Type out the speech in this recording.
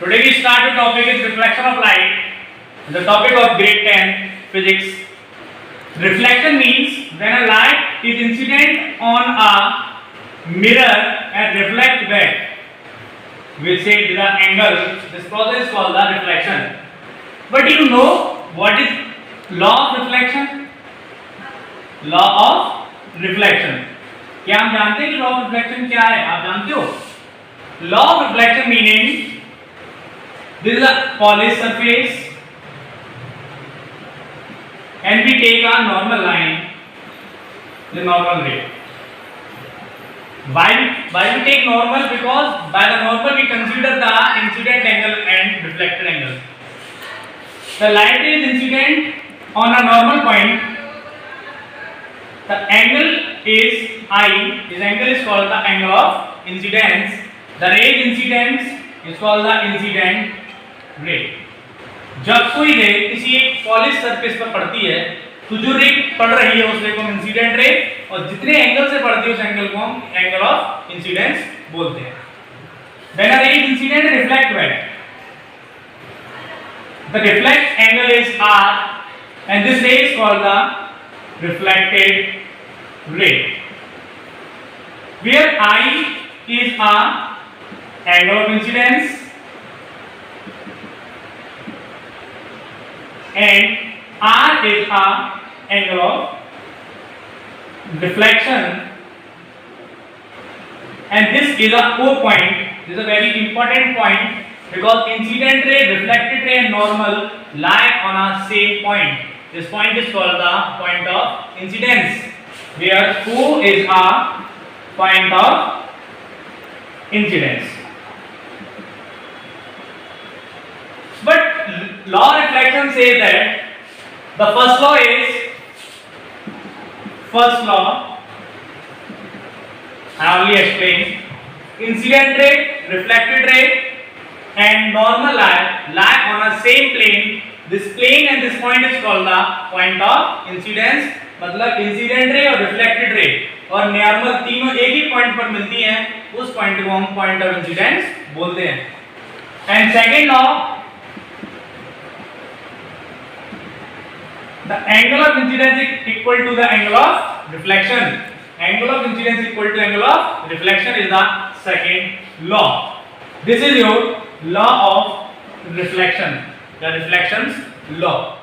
Today we start the topic is reflection of light. The topic of grade 10 physics. Reflection means when a light is incident on a mirror and reflect back. We say the angle. This process is called the reflection. But do you know what is law of reflection? Law of reflection. क्या हम जानते हैं कि law of reflection क्या है? आप जानते हो? Law of reflection meaning this is a polished surface and we take a normal line, the normal ray. Why we take normal? Because by the normal we consider the incident angle and reflected angle. The light is incident on a normal point. The angle is I. This angle is called the angle of incidence. The ray incidence is called the incident रे. जब कोई रे किसी एक polish surface पर पड़ती है तो जो रे पड़ रही है उस रे को हम इंसिडेंट रे, और जितने एंगल से पड़ती है उस एंगल को हम एंगल ऑफ इंसिडेंस बोलते हैं. When a ray is incident, reflect back. The reflect angle is R and this ray is called the reflected ray. Where I is a angle of incidence and R is a angle of reflection, and this is a O point. This is a very important point because incident ray, reflected ray and normal lie on a same point. This point is called the point of incidence, where O is a point of incidence. But law of reflection says that the first law is I only explain. Incident ray, reflected ray and normal lie on a same plane. This plane and this point is called the point of incidence. मतलब incident ray और reflected ray और normal तीनों एक ही point पर मिलती हैं, उस point को हम पॉइंट ऑफ इंसिडेंस बोलते हैं. And second law, the angle of incidence is equal to the angle of reflection. Angle of incidence equal to angle of reflection is the second law. This is your law of reflection, the reflections law.